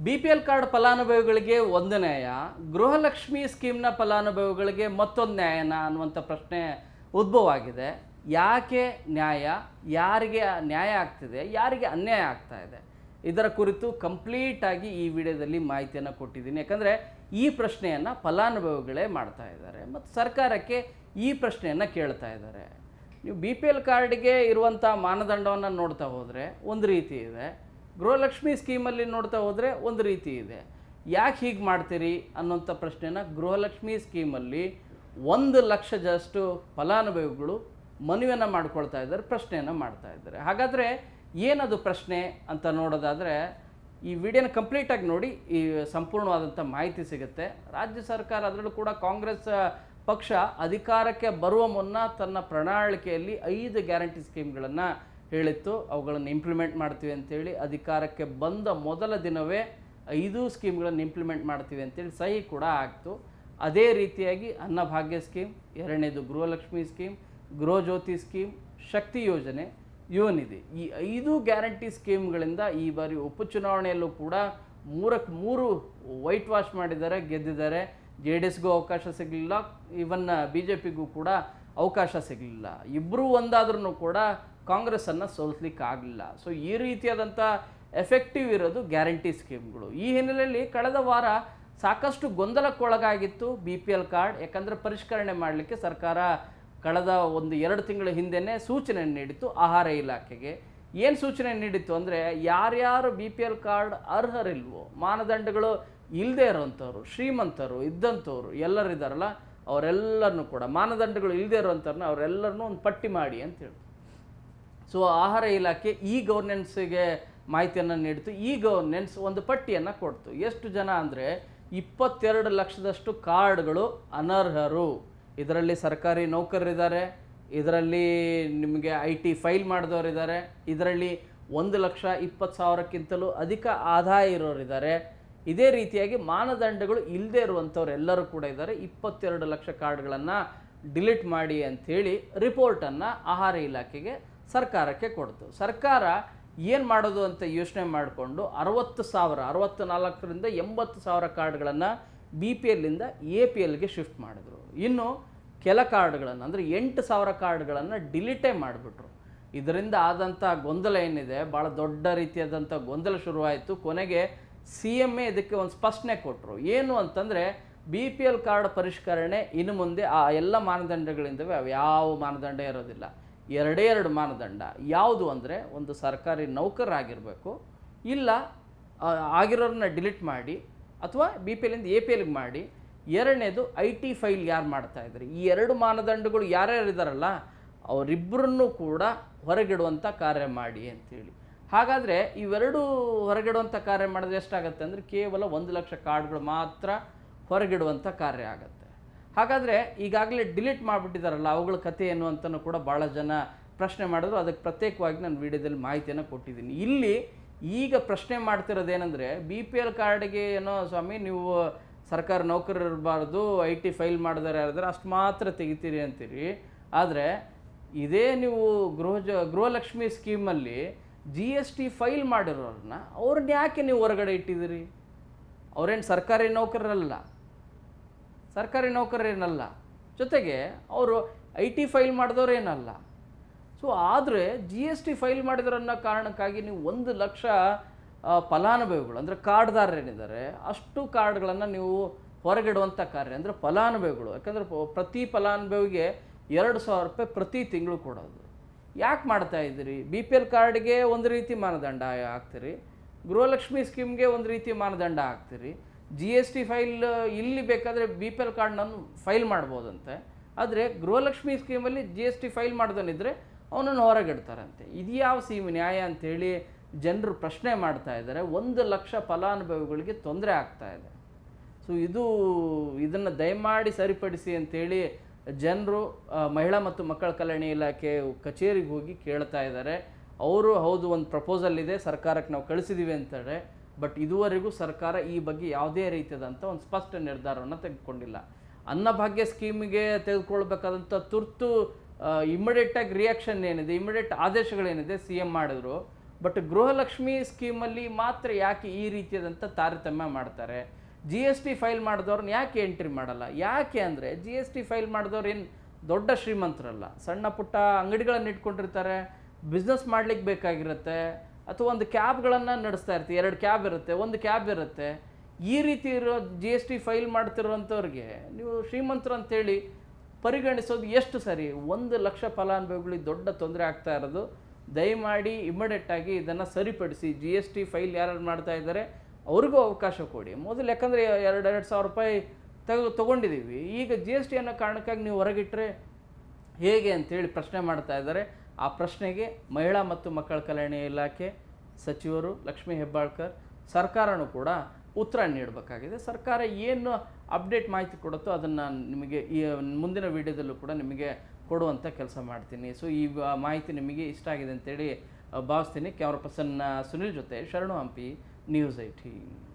BPL card ಫಲಾನುಭವಿಗಳಿಗೆ ಒಂದು ನ್ಯಾಯ, ಗೃಹಲಕ್ಷ್ಮಿ ಸ್ಕೀಮ್ನ ಫಲಾನುಭವಿಗಳಿಗೆ ಮತ್ತೊಂದು ನ್ಯಾಯನ ಅನ್ನುವಂಥ ಪ್ರಶ್ನೆ ಉದ್ಭವ ಆಗಿದೆ. ಯಾಕೆ ನ್ಯಾಯ, ಯಾರಿಗೆ ನ್ಯಾಯ ಆಗ್ತಿದೆ, ಯಾರಿಗೆ ಅನ್ಯಾಯ ಆಗ್ತಾ ಇದೆ, ಇದರ ಕುರಿತು ಕಂಪ್ಲೀಟಾಗಿ ಈ ವಿಡಿಯೋದಲ್ಲಿ ಮಾಹಿತಿಯನ್ನು ಕೊಟ್ಟಿದ್ದೀನಿ. ಯಾಕಂದರೆ ಈ ಪ್ರಶ್ನೆಯನ್ನು ಫಲಾನುಭವಿಗಳೇ ಮಾಡ್ತಾ ಇದ್ದಾರೆ ಮತ್ತು ಸರ್ಕಾರಕ್ಕೆ ಈ ಪ್ರಶ್ನೆಯನ್ನು ಕೇಳ್ತಾ ಇದ್ದಾರೆ. ನೀವು BPL ಕಾರ್ಡ್ಗೆ ಇರುವಂಥ ಮಾನದಂಡವನ್ನು ನೋಡ್ತಾ ಹೋದರೆ ಒಂದು ರೀತಿ ಇದೆ, ಗೃಹಲಕ್ಷ್ಮಿ ಸ್ಕೀಮಲ್ಲಿ ನೋಡ್ತಾ ಹೋದರೆ ಒಂದು ರೀತಿ ಇದೆ. ಯಾಕೆ ಹೀಗೆ ಮಾಡ್ತೀರಿ ಅನ್ನೋಂಥ ಪ್ರಶ್ನೆನ ಗೃಹಲಕ್ಷ್ಮಿ ಸ್ಕೀಮಲ್ಲಿ 1,00,000 ಫಲಾನುಭವಿಗಳು ಮನವಿಯನ್ನು ಮಾಡ್ಕೊಳ್ತಾ ಇದ್ದಾರೆ, ಪ್ರಶ್ನೆಯನ್ನು ಮಾಡ್ತಾ ಇದ್ದಾರೆ. ಹಾಗಾದರೆ ಏನದು ಪ್ರಶ್ನೆ ಅಂತ ನೋಡೋದಾದರೆ ಈ ವಿಡಿಯೋನ ಕಂಪ್ಲೀಟಾಗಿ ನೋಡಿ, ಈ ಸಂಪೂರ್ಣವಾದಂಥ ಮಾಹಿತಿ ಸಿಗುತ್ತೆ. ರಾಜ್ಯ ಸರ್ಕಾರ, ಅದರಲ್ಲೂ ಕೂಡ ಕಾಂಗ್ರೆಸ್ ಪಕ್ಷ ಅಧಿಕಾರಕ್ಕೆ ಬರುವ ಮುನ್ನ ತನ್ನ ಪ್ರಣಾಳಿಕೆಯಲ್ಲಿ 5 ಗ್ಯಾರಂಟಿ ಸ್ಕೀಮ್ಗಳನ್ನು ಹೇಳಿತ್ತು. ಅವುಗಳನ್ನು ಇಂಪ್ಲಿಮೆಂಟ್ ಮಾಡ್ತೀವಿ ಅಂತೇಳಿ ಅಧಿಕಾರಕ್ಕೆ ಬಂದ ಮೊದಲ ದಿನವೇ 5 ಸ್ಕೀಮ್ಗಳನ್ನು ಇಂಪ್ಲಿಮೆಂಟ್ ಮಾಡ್ತೀವಿ ಅಂತೇಳಿ ಸಹಿ ಕೂಡ ಆಗ್ತು. ಅದೇ ರೀತಿಯಾಗಿ ಅನ್ನಭಾಗ್ಯ ಸ್ಕೀಮ್, ಎರಡನೇದು ಗೃಹಲಕ್ಷ್ಮಿ ಸ್ಕೀಮ್, ಗೃಹಜ್ಯೋತಿ ಸ್ಕೀಮ್, ಶಕ್ತಿ ಯೋಜನೆ, ಯುವನಿಧಿ, ಈ 5 ಗ್ಯಾರಂಟಿ ಸ್ಕೀಮ್ಗಳಿಂದ ಈ ಬಾರಿ ಉಪಚುನಾವಣೆಯಲ್ಲೂ ಕೂಡ 3 ವೈಟ್ ವಾಶ್ ಮಾಡಿದ್ದಾರೆ, ಗೆದ್ದಿದ್ದಾರೆ. JDSಗೂ ಅವಕಾಶ ಸಿಗಲಿಲ್ಲ, ಇವನ್ನ BJPಗೂ ಕೂಡ ಅವಕಾಶ ಸಿಗಲಿಲ್ಲ. ಇಬ್ಬರೂ ಒಂದಾದ್ರೂ ಕೂಡ ಕಾಂಗ್ರೆಸ್ಸನ್ನು ಸೋಲಿಸ್ಲಿಕ್ಕೆ ಆಗಲಿಲ್ಲ. ಸೊ ಈ ರೀತಿಯಾದಂಥ ಎಫೆಕ್ಟಿವ್ ಇರೋದು ಗ್ಯಾರಂಟಿ ಸ್ಕೀಮ್ಗಳು. ಈ ಹಿನ್ನೆಲೆಯಲ್ಲಿ ಕಳೆದ ವಾರ ಸಾಕಷ್ಟು ಗೊಂದಲಕ್ಕೊಳಗಾಗಿತ್ತು BPL ಕಾರ್ಡ್. ಯಾಕಂದರೆ ಪರಿಷ್ಕರಣೆ ಮಾಡಲಿಕ್ಕೆ ಸರ್ಕಾರ ಕಳೆದ 1-2 ತಿಂಗಳ ಹಿಂದೆಯೇ ಸೂಚನೆ ನೀಡಿತ್ತು ಆಹಾರ ಇಲಾಖೆಗೆ. ಏನು ಸೂಚನೆ ನೀಡಿತ್ತು ಅಂದರೆ, ಯಾರ್ಯಾರು BPL ಕಾರ್ಡ್ ಅರ್ಹರಿಲ್ವೋ, ಮಾನದಂಡಗಳು ಇಲ್ಲದೆ ಇರೋವಂಥವ್ರು, ಶ್ರೀಮಂತರು ಇದ್ದಂಥವ್ರು ಎಲ್ಲರಿದ್ದಾರಲ್ಲ, ಅವರೆಲ್ಲರನ್ನೂ ಕೂಡ ಮಾನದಂಡಗಳು ಇಲ್ಲದೆ ಇರೋವಂಥವ್ರನ್ನ ಅವರೆಲ್ಲರನ್ನೂ ಒಂದು ಪಟ್ಟಿ ಮಾಡಿ ಅಂತೇಳಿ. ಸೊ ಆಹಾರ ಇಲಾಖೆ ಈ ಗವರ್ನೆನ್ಸಿಗೆ ಮಾಹಿತಿಯನ್ನು ನೀಡಿತು. ಈ ಗವರ್ನೆನ್ಸ್ ಒಂದು ಪಟ್ಟಿಯನ್ನು ಕೊಡ್ತು. ಎಷ್ಟು ಜನ ಅಂದರೆ 22 ಲಕ್ಷದಷ್ಟು ಕಾರ್ಡ್ಗಳು ಅನರ್ಹರು. ಇದರಲ್ಲಿ ಸರ್ಕಾರಿ ನೌಕರರಿದ್ದಾರೆ, ಇದರಲ್ಲಿ ನಿಮಗೆ IT ಫೈಲ್ ಮಾಡಿದವರಿದ್ದಾರೆ, ಇದರಲ್ಲಿ 1,20,000ಕ್ಕಿಂತಲೂ ಅಧಿಕ ಆದಾಯ ಇರೋರಿದ್ದಾರೆ. ಇದೇ ರೀತಿಯಾಗಿ ಮಾನದಂಡಗಳು ಇಲ್ಲದೆ ಇರುವಂಥವ್ರು ಕೂಡ ಇದ್ದಾರೆ. 22 ಲಕ್ಷ ಕಾರ್ಡ್ಗಳನ್ನು ಡಿಲೀಟ್ ಮಾಡಿ ಅಂಥೇಳಿ ರಿಪೋರ್ಟನ್ನು ಆಹಾರ ಇಲಾಖೆಗೆ ಸರ್ಕಾರಕ್ಕೆ ಕೊಡ್ತು. ಸರ್ಕಾರ ಏನು ಮಾಡೋದು ಅಂತ ಯೋಚನೆ ಮಾಡಿಕೊಂಡು 64,000 80,000 ಕಾರ್ಡ್ಗಳನ್ನು BPLಯಿಂದ APLಗೆ ಶಿಫ್ಟ್ ಮಾಡಿದ್ರು. ಇನ್ನು ಕೆಲ ಕಾರ್ಡ್ಗಳನ್ನು ಅಂದರೆ 8,000 ಕಾರ್ಡ್ಗಳನ್ನು ಡಿಲೀಟೇ ಮಾಡಿಬಿಟ್ರು. ಇದರಿಂದ ಆದಂಥ ಗೊಂದಲ ಏನಿದೆ, ಭಾಳ ದೊಡ್ಡ ರೀತಿಯಾದಂಥ ಗೊಂದಲ ಶುರುವಾಯಿತು. ಕೊನೆಗೆ CM ಇದಕ್ಕೆ ಒಂದು ಸ್ಪಷ್ಟನೆ ಕೊಟ್ಟರು. ಏನು ಅಂತಂದರೆ, BPL ಕಾರ್ಡ್ ಪರಿಷ್ಕರಣೆ ಇನ್ನು ಮುಂದೆ ಆ ಎಲ್ಲ ಮಾನದಂಡಗಳಿಂದವೆ ಅವು ಯಾವ ಮಾನದಂಡ ಇರೋದಿಲ್ಲ. 2 ಮಾನದಂಡ. ಯಾವುದು ಅಂದರೆ, ಒಂದು ಸರ್ಕಾರಿ ನೌಕರರಾಗಿರಬೇಕು, ಇಲ್ಲ ಆಗಿರೋರನ್ನ ಡಿಲೀಟ್ ಮಾಡಿ ಅಥವಾ BPLಯಿಂದ APLಗೆ ಮಾಡಿ. ಎರಡನೇದು IT ಫೈಲ್ ಯಾರು ಮಾಡ್ತಾಯಿದ್ದಾರೆ. ಈ 2 ಮಾನದಂಡಗಳು ಯಾರ್ಯಾರಿದ್ದಾರಲ್ಲ ಅವರಿಬ್ಬರನ್ನೂ ಕೂಡ ಹೊರಗಿಡುವಂಥ ಕಾರ್ಯ ಮಾಡಿ ಅಂಥೇಳಿ. ಹಾಗಾದರೆ ಇವೆರಡೂ ಹೊರಗಿಡುವಂಥ ಕಾರ್ಯ ಮಾಡಿದ್ರೆ ಎಷ್ಟಾಗುತ್ತೆ ಅಂದರೆ, ಕೇವಲ 1 ಲಕ್ಷ ಕಾರ್ಡ್ಗಳು ಮಾತ್ರ ಹೊರಗಿಡುವಂಥ ಕಾರ್ಯ ಆಗುತ್ತೆ. ಹಾಗಾದರೆ ಈಗಾಗಲೇ ಡಿಲೀಟ್ ಮಾಡಿಬಿಟ್ಟಿದ್ದಾರಲ್ಲ, ಅವುಗಳ ಕಥೆ ಏನು ಅಂತಲೂ ಕೂಡ ಭಾಳ ಜನ ಪ್ರಶ್ನೆ ಮಾಡಿದ್ರು. ಅದಕ್ಕೆ ಪ್ರತ್ಯೇಕವಾಗಿ ನಾನು ವಿಡಿಯೋದಲ್ಲಿ ಮಾಹಿತಿಯನ್ನು ಕೊಟ್ಟಿದ್ದೀನಿ. ಇಲ್ಲಿ ಈಗ ಪ್ರಶ್ನೆ ಮಾಡ್ತಿರೋದೇನೆಂದರೆ, BPL ಕಾರ್ಡಿಗೆ ಏನೋ ಸ್ವಾಮಿ ನೀವು ಸರ್ಕಾರಿ ನೌಕರರು ಇರಬಾರ್ದು, IT ಫೈಲ್ ಮಾಡಿದಾರೆ ಯಾರಿದ್ರೆ ಅಷ್ಟು ಮಾತ್ರ ತೆಗಿತೀರಿ ಅಂತೀರಿ. ಆದರೆ ಇದೇ ನೀವು ಗೃಹಲಕ್ಷ್ಮಿ ಸ್ಕೀಮಲ್ಲಿ GST ಫೈಲ್ ಮಾಡಿರೋರನ್ನ ಅವ್ರನ್ನ ಯಾಕೆ ನೀವು ಹೊರಗಡೆ ಇಟ್ಟಿದ್ದೀರಿ? ಅವರೇನು ಸರ್ಕಾರಿ ನೌಕರರೇನಲ್ಲ, ಜೊತೆಗೆ ಅವರು IT ಫೈಲ್ ಮಾಡಿದವರೇನಲ್ಲ. ಸೊ ಆದರೆ GST ಫೈಲ್ ಮಾಡಿದ್ರನ್ನೋ ಕಾರಣಕ್ಕಾಗಿ ನೀವು 1 ಲಕ್ಷ ಫಲಾನುಭವಿಗಳು ಅಂದರೆ ಕಾರ್ಡ್ದಾರರೇನಿದ್ದಾರೆ ಅಷ್ಟು ಕಾರ್ಡ್ಗಳನ್ನು ನೀವು ಹೊರಗಿಡುವಂಥ ಕಾರ್ಯ. ಅಂದರೆ ಫಲಾನುಭವಿಗಳು, ಯಾಕಂದರೆ ಪ್ರತಿ ಫಲಾನುಭವಿಗೆ 2,000 ರೂಪಾಯಿ ಪ್ರತಿ ತಿಂಗಳು ಕೊಡೋದು. ಯಾಕೆ ಮಾಡ್ತಾ ಇದ್ದೀರಿ? BPL ಕಾರ್ಡ್ಗೆ ಒಂದು ರೀತಿ ಮಾನದಂಡ ಹಾಕ್ತೀರಿ, ಗೃಹಲಕ್ಷ್ಮಿ ಸ್ಕೀಮ್ಗೆ ಒಂದು ರೀತಿ ಮಾನದಂಡ ಹಾಕ್ತೀರಿ. GST ಫೈಲ್ ಇಲ್ಲಿ ಬೇಕಾದರೆ BPL ಕಾರ್ಡ್ನನ್ನು ಫೈಲ್ ಮಾಡ್ಬೋದಂತೆ, ಆದರೆ ಗೃಹಲಕ್ಷ್ಮಿ ಸ್ಕೀಮಲ್ಲಿ GST ಫೈಲ್ ಮಾಡ್ದನಿದ್ರೆ ಅವನನ್ನು ಹೊರಗಿಡ್ತಾರಂತೆ. ಇದು ಯಾವ ನ್ಯಾಯ ಅಂಥೇಳಿ ಜನರು ಪ್ರಶ್ನೆ ಮಾಡ್ತಾ ಇದ್ದಾರೆ. 1 ಲಕ್ಷ ಫಲಾನುಭವಿಗಳಿಗೆ ತೊಂದರೆ ಆಗ್ತಾ ಇದೆ. ಸೊ ಇದನ್ನು ದಯಮಾಡಿ ಸರಿಪಡಿಸಿ ಅಂಥೇಳಿ ಜನರು ಮಹಿಳಾ ಮತ್ತು ಮಕ್ಕಳ ಕಲ್ಯಾಣ ಇಲಾಖೆ ಕಚೇರಿಗೆ ಹೋಗಿ ಕೇಳ್ತಾ ಇದ್ದಾರೆ. ಅವರು ಹೌದು ಒಂದು ಪ್ರಪೋಸಲ್ ಇದೆ, ಸರ್ಕಾರಕ್ಕೆ ನಾವು ಕಳಿಸಿದ್ದೀವಿ ಅಂತಾರೆ. ಬಟ್ ಇದುವರೆಗೂ ಸರ್ಕಾರ ಈ ಬಗ್ಗೆ ಯಾವುದೇ ರೀತಿಯಾದಂಥ ಒಂದು ಸ್ಪಷ್ಟ ನಿರ್ಧಾರವನ್ನು ತೆಗೆದುಕೊಂಡಿಲ್ಲ. ಅನ್ನಭಾಗ್ಯ ಸ್ಕೀಮಿಗೆ ತೆಗೆದುಕೊಳ್ಬೇಕಾದಂಥ ತುರ್ತು ಇಮಿಡಿಯೇಟಾಗಿ ರಿಯಾಕ್ಷನ್ ಏನಿದೆ, ಇಮಿಡಿಯೇಟ್ ಆದೇಶಗಳೇನಿದೆ CM ಮಾಡಿದ್ರು. ಬಟ್ ಗೃಹಲಕ್ಷ್ಮಿ ಸ್ಕೀಮಲ್ಲಿ ಮಾತ್ರ ಯಾಕೆ ಈ ರೀತಿಯಾದಂಥ ತಾರತಮ್ಯ ಮಾಡ್ತಾರೆ? ಜಿ ಎಸ್ ಟಿ ಫೈಲ್ ಮಾಡಿದವ್ರನ್ನ ಯಾಕೆ ಎಂಟ್ರಿ ಮಾಡಲ್ಲ? ಯಾಕೆ ಅಂದರೆ ಜಿ ಎಸ್ ಟಿ ಫೈಲ್ ಮಾಡಿದವ್ರು ಏನು ದೊಡ್ಡ ಶ್ರೀಮಂತರಲ್ಲ, ಸಣ್ಣ ಪುಟ್ಟ ಅಂಗಡಿಗಳನ್ನು ಇಟ್ಕೊಂಡಿರ್ತಾರೆ, ಬಿಸ್ನೆಸ್ ಮಾಡ್ಲಿಕ್ಕೆ ಬೇಕಾಗಿರುತ್ತೆ, ಅಥವಾ ಒಂದು ಕ್ಯಾಬ್ಗಳನ್ನು ನಡೆಸ್ತಾ ಇರ್ತೀವಿ, 2 ಕ್ಯಾಬ್ ಇರುತ್ತೆ, 1 ಕ್ಯಾಬ್ ಇರುತ್ತೆ. ಈ ರೀತಿ ಇರೋ ಜಿ ಎಸ್ ಟಿ ಫೈಲ್ ಮಾಡ್ತಿರೋಂಥವ್ರಿಗೆ ನೀವು ಶ್ರೀಮಂತರು ಅಂತೇಳಿ ಪರಿಗಣಿಸೋದು ಎಷ್ಟು ಸರಿ? 1 ಲಕ್ಷ ಫಲಾನುಭವಿಗಳಿಗೆ ದೊಡ್ಡ ತೊಂದರೆ ಆಗ್ತಾ ಇರೋದು. ದಯಮಾಡಿ ಇಮಿಡಿಯೇಟಾಗಿ ಇದನ್ನು ಸರಿಪಡಿಸಿ. ಜಿ ಎಸ್ ಟಿ ಫೈಲ್ ಯಾರು ಮಾಡ್ತಾ ಇದ್ದಾರೆ ಅವ್ರಿಗೂ ಅವಕಾಶ ಕೊಡಿ. ಮೊದಲು ಯಾಕಂದರೆ 2,000 ರೂಪಾಯಿ ತೊಗೊಂಡಿದ್ದೀವಿ, ಈಗ ಜಿ ಎಸ್ ಟಿ ಅನ್ನೋ ಕಾರಣಕ್ಕಾಗಿ ನೀವು ಹೊರಗಿಟ್ಟರೆ ಹೇಗೆ ಅಂತೇಳಿ ಪ್ರಶ್ನೆ ಮಾಡ್ತಾ ಇದ್ದಾರೆ. ಆ ಪ್ರಶ್ನೆಗೆ ಮಹಿಳಾ ಮತ್ತು ಮಕ್ಕಳ ಕಲ್ಯಾಣ ಇಲಾಖೆ ಸಚಿವರು ಲಕ್ಷ್ಮೀ ಹೆಬ್ಬಾಳ್ಕರ್, ಸರ್ಕಾರನೂ ಕೂಡ ಉತ್ತರ ನೀಡಬೇಕಾಗಿದೆ. ಸರ್ಕಾರ ಏನು ಅಪ್ಡೇಟ್ ಮಾಹಿತಿ ಕೊಡುತ್ತೋ ಅದನ್ನು ನಿಮಗೆ ಈ ಮುಂದಿನ ವಿಡಿಯೋದಲ್ಲೂ ಕೂಡ ನಿಮಗೆ ಕೊಡುವಂಥ ಕೆಲಸ ಮಾಡ್ತೀನಿ. ಸೊ ಈ ಮಾಹಿತಿ ನಿಮಗೆ ಇಷ್ಟ ಆಗಿದೆ ಅಂತೇಳಿ ಭಾವಿಸ್ತೀನಿ. ಕ್ಯಾಮ್ರಾ ಪರ್ಸನ್ ಸುನಿಲ್ ಜೊತೆ ಶರಣು ಹಂಪಿ, ನ್ಯೂಸ್ 18.